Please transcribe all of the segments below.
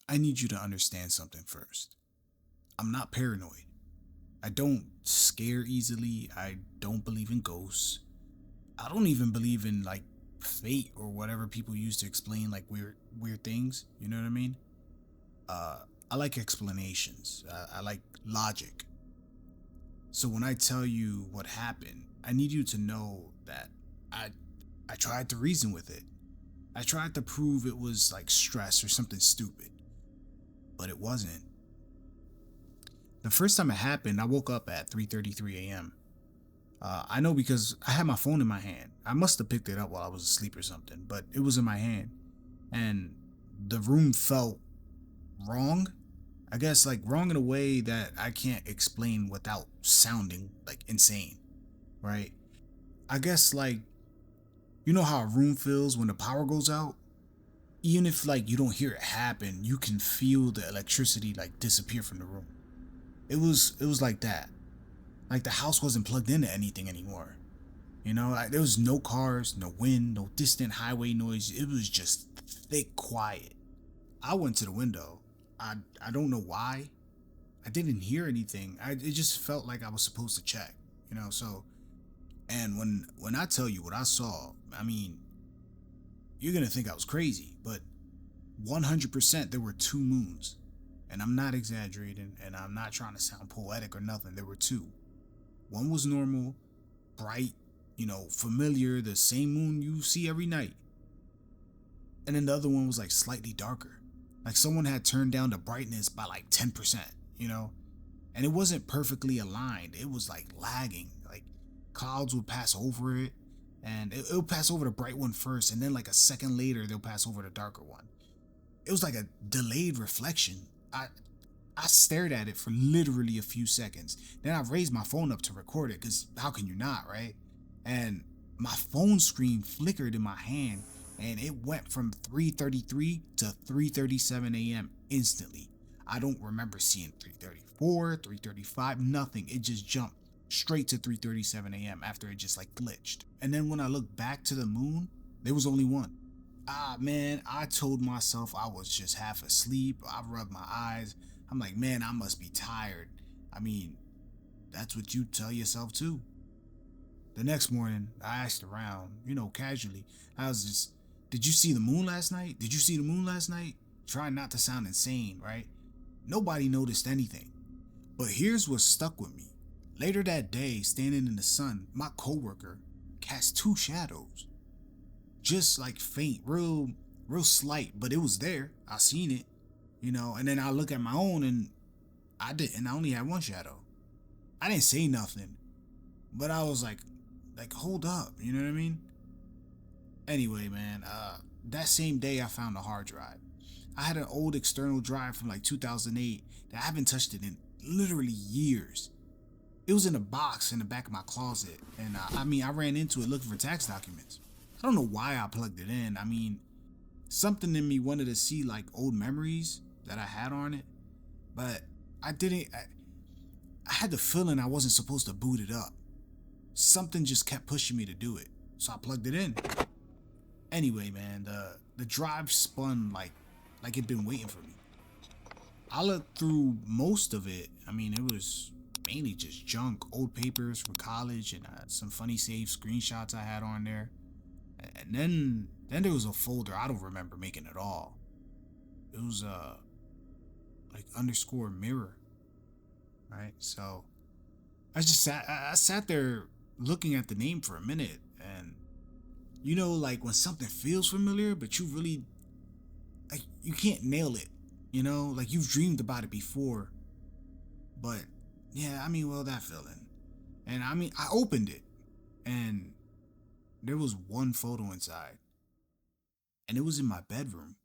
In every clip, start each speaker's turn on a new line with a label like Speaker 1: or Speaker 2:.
Speaker 1: I need you to understand something first. I'm not paranoid. I don't scare easily. I don't believe in ghosts. I don't even believe in like fate or whatever people use to explain like weird things. You know what I mean? I like explanations. I like logic. So when I tell you what happened, I need you to know that I I tried to reason with it. I tried to prove it was like stress or something stupid, but it wasn't. The first time it happened, I woke up at 3:33 a.m. I know because I had my phone in my hand. I must have picked it up while I was asleep or something, but it was in my hand, and the room felt wrong. I guess like wrong in a way that I can't explain without sounding like insane, right? I guess like you know how a room feels when the power goes out? Even if like you don't hear it happen, you can feel the electricity like disappear from the room. It was like that. Like the house wasn't plugged into anything anymore. You know, like, there was no cars, no wind, no distant highway noise. It was just thick quiet. I went to the window. I don't know why. I didn't hear anything. It just felt like I was supposed to check, you know. So, and when I tell you what I saw, I mean, you're gonna think I was crazy, but 100% there were two moons, and I'm not exaggerating, and I'm not trying to sound poetic or nothing. There were two. One was normal, bright, you know, familiar, the same moon you see every night, and then the other one was like slightly darker, like someone had turned down the brightness by like 10%, you know. And it wasn't perfectly aligned. It was like lagging. Like clouds would pass over it, and it'll pass over the bright one first, and then like a second later they'll pass over the darker one. It was like a delayed reflection. I stared at it for literally a few seconds. Then I raised my phone up to record it, because how can you not, right? And my phone screen flickered in my hand, and it went from 3:33 to 3:37 a.m. instantly. I don't remember seeing 3:34, 3:35, nothing. It just jumped straight to 3:37 a.m. after it just like glitched. And then when I looked back to the moon, there was only one. Ah, man, I told myself I was just half asleep. I rubbed my eyes. I'm like, man, I must be tired. I mean, that's what you tell yourself too. The next morning, I asked around, you know, casually. I was just, did you see the moon last night? Did you see the moon last night? Trying not to sound insane, right? Nobody noticed anything. But here's what stuck with me. Later that day, standing in the sun, my coworker cast two shadows. Just like faint, real slight, but it was there. I seen it, you know, and then I look at my own and I didn't. I only had one shadow. I didn't say nothing, but I was like, hold up, you know what I mean? Anyway, man, that same day I found a hard drive. I had an old external drive from like 2008 that I haven't touched it in literally years. It was in a box in the back of my closet, and I mean, I ran into it looking for tax documents. I don't know why I plugged it in. I mean, something in me wanted to see like old memories that I had on it, but I didn't. I had the feeling I wasn't supposed to boot it up. Something just kept pushing me to do it, so I plugged it in. Anyway, man, the drive spun like it'd been waiting for me. I looked through most of it. I mean, it was mainly just junk, old papers from college, and some funny save screenshots I had on there. And then there was a folder I don't remember making at all. It was like underscore mirror, right? So I sat there looking at the name for a minute, and you know, like when something feels familiar, but you really like you can't nail it. You know, like you've dreamed about it before, but yeah, I mean, well, that feeling. And I mean, I opened it, and there was one photo inside, and it was in my bedroom,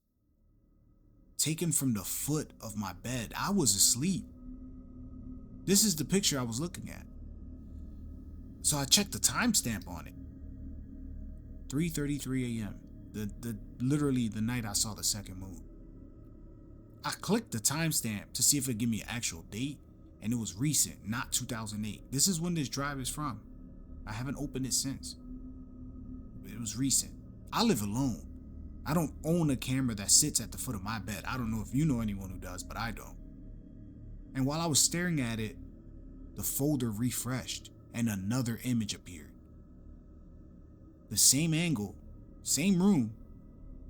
Speaker 1: taken from the foot of my bed. I was asleep. This is the picture I was looking at. So I checked the timestamp on it. 3:33 a.m. The literally the night I saw the second moon. I clicked the timestamp to see if it give me an actual date, and it was recent, not 2008. This is when this drive is from. I haven't opened it since. It was recent. I live alone. I don't own a camera that sits at the foot of my bed. I don't know if you know anyone who does, but I don't. And while I was staring at it, the folder refreshed and another image appeared. The same angle, same room,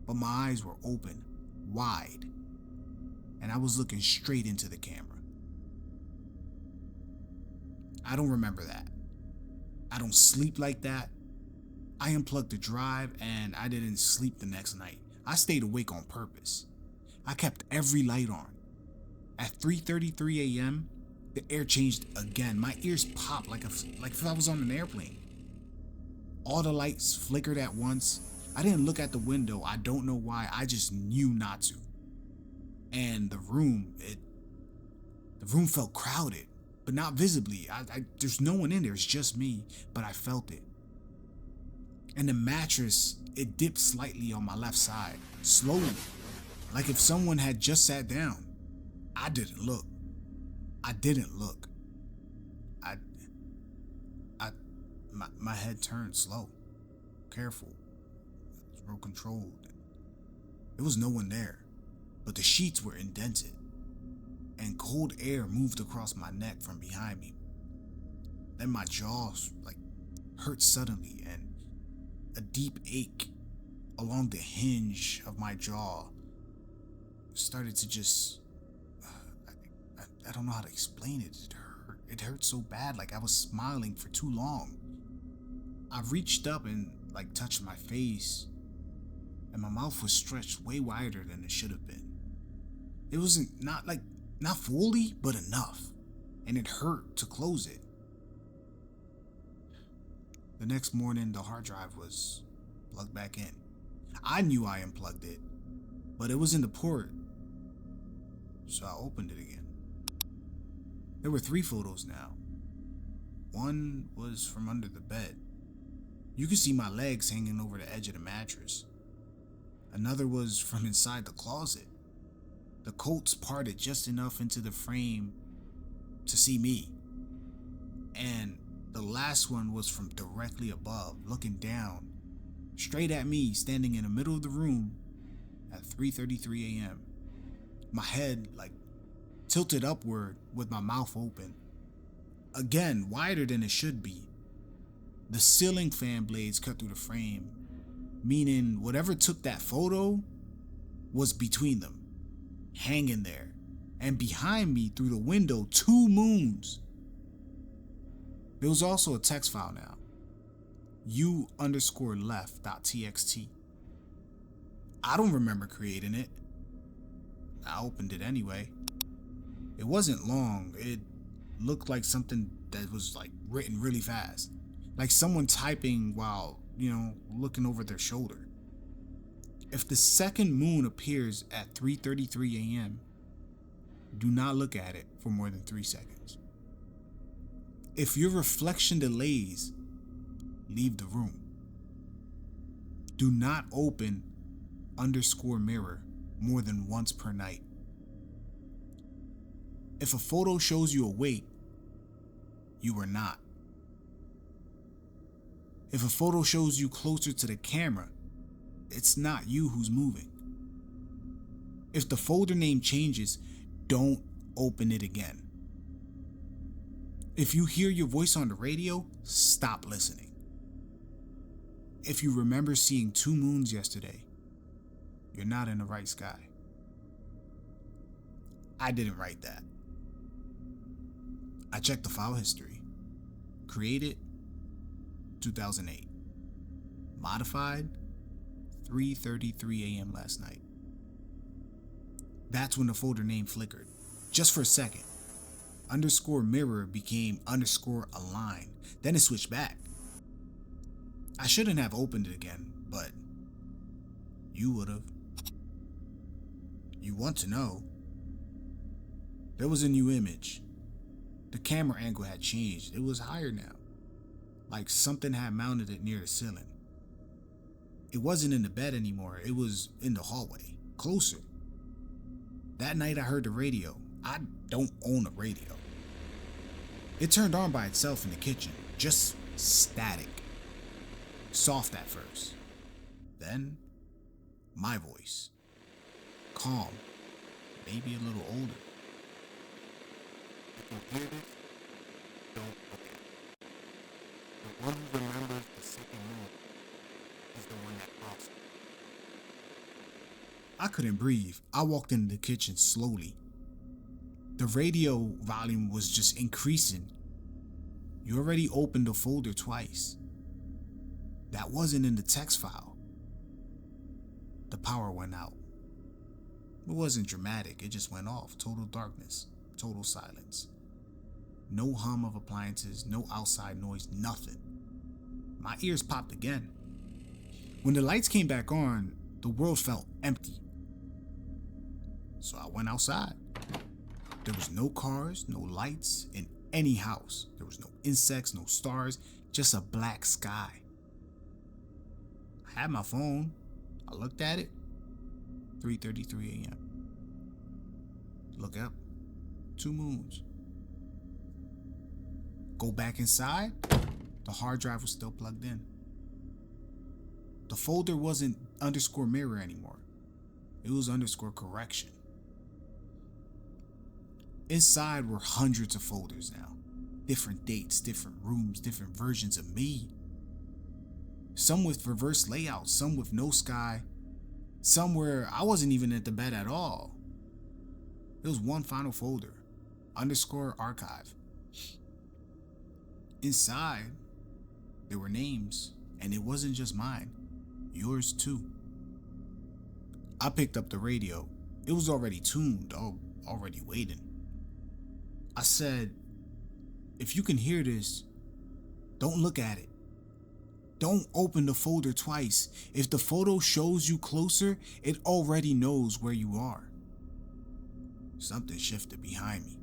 Speaker 1: but my eyes were open, wide, and I was looking straight into the camera. I don't remember that. I don't sleep like that. I unplugged the drive and I didn't sleep the next night. I stayed awake on purpose. I kept every light on. At 3:33 a.m., the air changed again. My ears popped like if I was on an airplane. All the lights flickered at once. I didn't look at the window. I don't know why. I just knew not to. And the room felt crowded, but not visibly. There's no one in there. It's just me, but I felt it. And the mattress, it dipped slightly on my left side, slowly, like if someone had just sat down. I didn't look. My head turned slow, careful. It was real controlled. There was no one there, but the sheets were indented, and cold air moved across my neck from behind me. Then my jaw hurt suddenly, and a deep ache along the hinge of my jaw started to just, I don't know how to explain it. It hurt so bad, like I was smiling for too long. I reached up and touched my face, and my mouth was stretched way wider than it should have been. It wasn't not fully, but enough, and it hurt to close it. The next morning, the hard drive was plugged back in. I knew I unplugged it, but it was in the port, so I opened it again. There were 3 photos now. One was from under the bed. You could see my legs hanging over the edge of the mattress. Another was from inside the closet. The coats parted just enough into the frame to see me. And the last one was from directly above, looking down, straight at me, standing in the middle of the room at 3:33 a.m. My head tilted upward with my mouth open. Again, wider than it should be. The ceiling fan blades cut through the frame, meaning whatever took that photo was between them, hanging there. And behind me through the window, 2 moons. There was also a text file now. u_left.txt. I don't remember creating it. I opened it anyway. It wasn't long. It looked like something that was written really fast. Like someone typing while, looking over their shoulder. If the second moon appears at 3:33 a.m., do not look at it for more than 3 seconds. If your reflection delays, leave the room. Do not open _mirror more than once per night. If a photo shows you awake, you are not. If a photo shows you closer to the camera, it's not you who's moving. If the folder name changes, don't open it again. If you hear your voice on the radio, stop listening. If you remember seeing 2 moons yesterday, you're not in the right sky. I didn't write that. I checked the file history. Created 2008. Modified 3:33 a.m. last night. That's when the folder name flickered. Just for a second. _mirror became _align. Then it switched back. I shouldn't have opened it again, but you would have. You want to know? There was a new image. The camera angle had changed. It was higher now. Like something had mounted it near the ceiling. It wasn't in the bed anymore. It was in the hallway, closer. That night I heard the radio. I don't own a radio. It turned on by itself in the kitchen, just static. Soft at first. Then My voice. Calm. Maybe a little older.
Speaker 2: If you hear this, don't look at it. The one who remembers the second moon is the one that crossed.
Speaker 1: I couldn't breathe. I walked into the kitchen slowly. The radio volume was just increasing. You already opened the folder twice. That wasn't in the text file. The power went out. It wasn't dramatic, it just went off. Total darkness, total silence. No hum of appliances, no outside noise, nothing. My ears popped again. When the lights came back on, the world felt empty. So I went outside. There was no cars, no lights in any house. There was no insects, no stars, just a black sky. I had my phone. I looked at it. 3:33 a.m. Look up. 2 moons. Go back inside. The hard drive was still plugged in. The folder wasn't underscore mirror anymore. It was underscore correction. Inside were hundreds of folders now. Different dates, different rooms, different versions of me. Some with reverse layout, some with no sky, some where I wasn't even at the bed at all. There was one final folder, underscore archive. Inside, there were names, and it wasn't just mine, yours too. I picked up the radio. It was already tuned, already waiting. I said, if you can hear this, don't look at it. Don't open the folder twice. If the photo shows you closer, it already knows where you are. Something shifted behind me.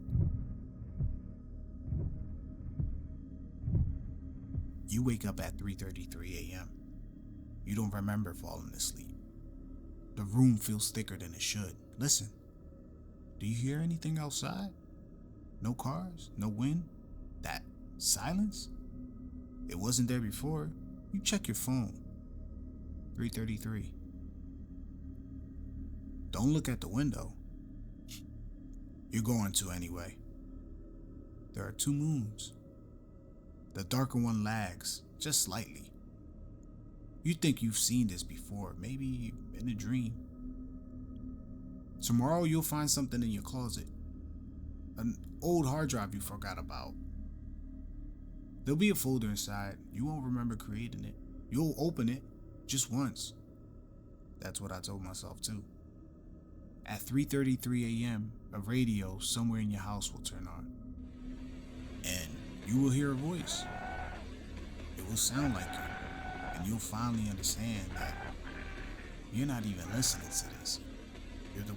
Speaker 1: You wake up at 3:33 a.m. You don't remember falling asleep. The room feels thicker than it should. Listen, do you hear anything outside? No cars, no wind, that silence? It wasn't there before. You check your phone. 3:33. Don't look at the window. You're going to anyway. There are 2 moons. The darker one lags, just slightly. You think you've seen this before, maybe in a dream. Tomorrow you'll find something in your closet. An old hard drive you forgot about. There'll be a folder inside. You won't remember creating it. You'll open it just once. That's what I told myself too. At 3:33 a.m., a radio somewhere in your house will turn on. And you will hear a voice. It will sound like you. And you'll finally understand that you're not even listening to this. You're the